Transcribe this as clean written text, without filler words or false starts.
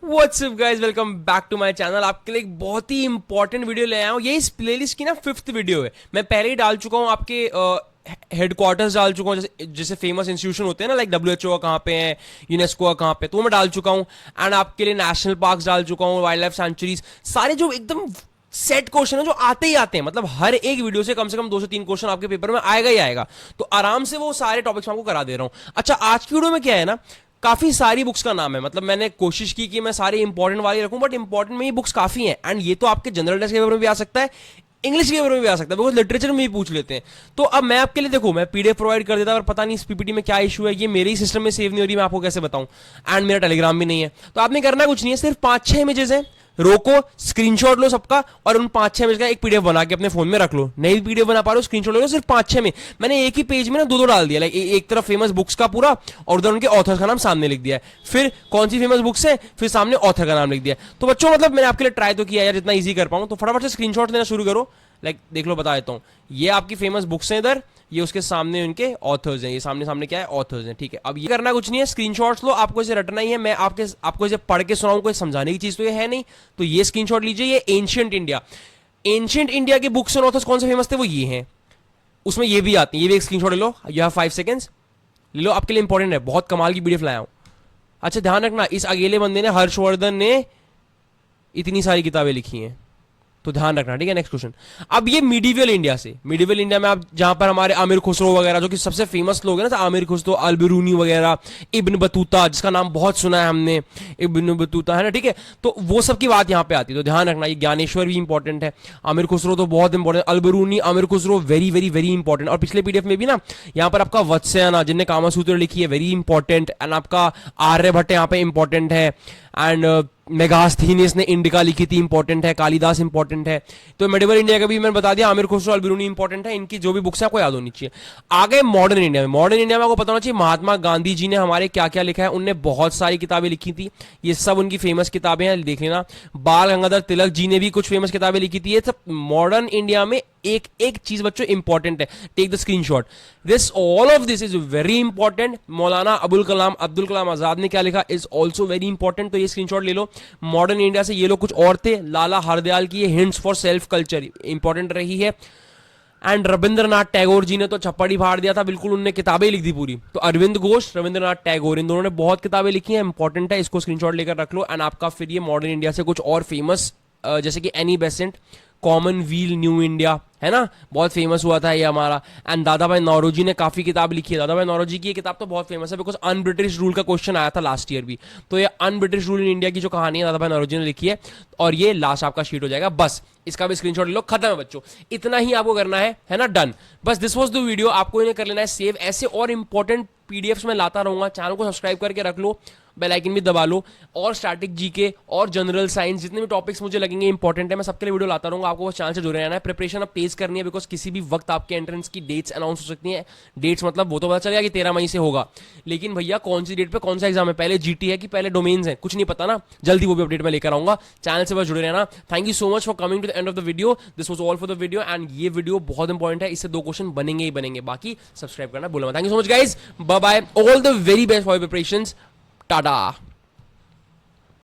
WhatsApp guys, welcome back to my channel. आपके लिए एक बहुत ही इंपॉर्टेंट वीडियो ले आया हूँ। ये इस प्लेलिस्ट की ना 5th वीडियो है। मैं पहले ही डाल चुका हूँ, आपके हेडक्वार्टर्स डाल चुका हूँ, जैसे जैसे फेमस इंस्टीट्यूशन होते हैं ना, लाइक WHO का कहाँ पे है, यूनेस्को का कहाँ पे, तो मैं डाल चुका हूँ। एंड आपके लिए नेशनल पार्क डाल चुका हूँ, वाइल्ड लाइफ सेंचुरीज, सारे जो एकदम सेट क्वेश्चन है जो आते ही आते हैं। मतलब हर एक वीडियो से कम 2 से 3 क्वेश्चन आपके पेपर में आएगा ही आएगा। तो आराम से वो सारे टॉपिक्स मैं आपको करा दे रहा हूँ। अच्छा, आज की वीडियो में क्या है ना, काफी सारी बुक्स का नाम है। मतलब मैंने कोशिश की कि मैं सारे इंपॉर्टेंट वाली रखूं, बट इंपॉर्टेंट में ही बुक्स काफी हैं। एंड ये तो आपके जनरल टेस्ट के पेपर में भी आ सकता है, इंग्लिश के पेपर में भी आ सकता है, बिकॉज लिटरेचर में भी पूछ लेते हैं। तो अब मैं आपके लिए देखो, मैं पीडीएफ प्रोवाइड कर देता, और पता नहीं इस पीपीटी में क्या इशू है, ये मेरे ही सिस्टम में सेव नहीं हो रही, मैं आपको कैसे बताऊं। एंड मेरा टेलीग्राम भी नहीं है। तो आपने करना कुछ नहीं है, सिर्फ 5-6 इमेजेस हैं, रोको, स्क्रीनशॉट लो सबका, और उन 5-6 इमेज का एक पीडीएफ बना के अपने फोन में रख लो। नई पीडीएफ बना पा रहे हो, स्क्रीनशॉट लो, सिर्फ 5-6 में। मैंने एक ही पेज में ना 2-2 डाल दिया, लाइक एक तरफ फेमस बुक्स का पूरा, और उधर उनके ऑथर का नाम सामने लिख दिया है। फिर कौन सी फेमस बुक्स है, फिर सामने ऑथर का नाम लिख दिया। तो बच्चों, मतलब मैंने आपके लिए ट्राई तो किया यार, जितना ईजी कर पाऊं। तो फटाफट से स्क्रीनशॉट लेना शुरू करो। लाइक देख लो, बता देता हूँ, ये आपकी फेमस बुक्स हैं इधर, ये उसके सामने उनके ऑथर्स हैं, ये सामने सामने क्या है, ऑथर्स हैं। ठीक है, अब ये करना कुछ नहीं है, स्क्रीनशॉट्स लो, आपको इसे रटना ही है। मैं आपको इसे पढ़ के सुनाऊं, कोई समझाने की चीज तो ये है नहीं। तो ये स्क्रीनशॉट लीजिए, ये एंशिएंट इंडिया के बुक्स और ऑथर्स कौन से फेमस थे, वो ये हैं। उसमें ये भी आते हैं, ये भी एक स्क्रीनशॉट ले लो, यह 5 सेकेंड्स ले लो, आपके लिए इंपॉर्टेंट है, बहुत कमाल की पीडीएफ लाया हूं। अच्छा, ध्यान रखना, इस अकेले बंदे ने, हर्षवर्धन ने, इतनी सारी किताबें लिखी हैं, तो ध्यान रखना। ठीक है, नेक्स्ट क्वेश्चन। अब ये मिडिवल इंडिया से, मिडिवल इंडिया में आप जहां पर हमारे आमिर खुसरो वगैरह, जो कि सबसे फेमस लोग हैं ना, आमिर खुसरो, अल-बिरूनी वगैरह, इब्न बतूता, जिसका नाम बहुत सुना है हमने, इब्न बतूता, है ना। ठीक है, तो वो सब की बात यहां पे आती है, तो ध्यान रखना। ये ज्ञानेश्वर भी इंपॉर्टेंट है, आमिर खुसरो तो बहुत important, Al-Biruni, Amir Khusro very very very important. और पिछले पीडीएफ में भी ना, यहाँ पर आपका वत्स्यायन, जिनने कामासूत्र लिखी है, वेरी इंपॉर्टेंट। एंड आपका आर्यभट्ट यहाँ पे इंपॉर्टेंट है। एंड मेगास्थीनियस ने इंडिका लिखी थी, इंपॉर्टेंट है। कालिदास इंपॉर्टेंट है। तो मिडिवल इंडिया का भी मैंने बता दिया, आमिर खुसरो, अल-बिरूनी इंपॉर्टेंट है। इनकी जो भी बुक्स है आपको याद होनी चाहिए। आगे मॉडर्न इंडिया में, मॉडर्न इंडिया में आपको पता होना चाहिए महात्मा गांधी जी ने हमारे क्या क्या लिखा है। उनने बहुत सारी किताबें लिखी थी, ये सब उनकी फेमस किताबें हैं, देख लेना। बाल गंगाधर तिलक जी ने भी कुछ फेमस किताबें लिखी थी। ये सब मॉडर्न इंडिया में एक एक चीज बच्चों इंपॉर्टेंट है, take the screenshot. This all of this is very important. Maulana Abul Kalam Azad ने क्या लिखा इज ऑल्सो वेरी इंपॉर्टेंट, तो ये स्क्रीनशॉट ले लो। मॉडर्न इंडिया से ये लोग कुछ और थे, लाला हरदयाल की ये hints for self culture important रही है। एंड रविंद्रनाथ टैगोर जी ने तो छप्पड़ ही फाड़ दिया था, बिल्कुल उनने किताबें लिख दी पूरी। तो अरविंद घोष, रविंद्रनाथ टैगोर, इन दोनों ने बहुत किताबें लिखी हैं, इंपॉर्टेंट है, इसको स्क्रीनशॉट लेकर रख लो। एंड आपका फिर ये मॉडर्न इंडिया से कुछ और फेमस, जैसे कि Annie Besant, Commonwealth new India, है ना, बहुत फेमस हुआ था ये हमारा। एंड दादा भाई नौरोजी ने काफी किताब लिखी है। दादा भाई नौरोजी की ये किताब तो बहुत फेमस है, बिकॉज अन ब्रिटिश रूल का क्वेश्चन आया था लास्ट ईयर भी। तो ये un British rule in India की जो कहानी है, दादा भाई नौरोजी ने लिखी है। और ये लास्ट आपका शीट हो जाएगा, बस इसका भी स्क्रीनशॉट ले लो, खत्म है बच्चों। इतना ही आपको करना है ना, डन। बस दिस वाज द वीडियो, आपको इन्हें कर लेना है सेव। ऐसे और इंपॉर्टेंट पीडीएफ्स में लाता रहूंगा, चैनल को सब्सक्राइब करके रख लो, बेल आइकन भी दबा लो। और स्टैटिक जीके और जनरल साइंस, जितने भी टॉपिक्स मुझे लगेंगे इंपॉर्टेंट है, मैं सबके लिए वीडियो लाता रहूंगा। आपको बस चैनल से जुड़े रहना है। प्रिपरेशन अब तेज करनी है, बिकॉज किसी भी वक्त आपके एंट्रेंस की डेट्स अनाउंस हो सकती हैं। डेट्स मतलब वो तो पता चलेगा कि 13 मई से होगा, लेकिन भैया कौन सी डेट पे कौन सा एग्जाम है, पहले जीटी है कि पहले डोमेन्स है, कुछ नहीं पता ना। जल्दी वो भी अपडेट में लेकर आऊंगा, चैनल से बस जुड़े रहना। Thank you so much for coming to the end of the video. This was all for the video, and ये वीडियो बहुत इंपॉर्टेंट है, इससे 2 क्वेश्चन बनेंगे ही बनेंगे। बाकी सब्सक्राइब करना भूलना मत। Thank you so much guys, bye bye, all the very best for preparations, Tata.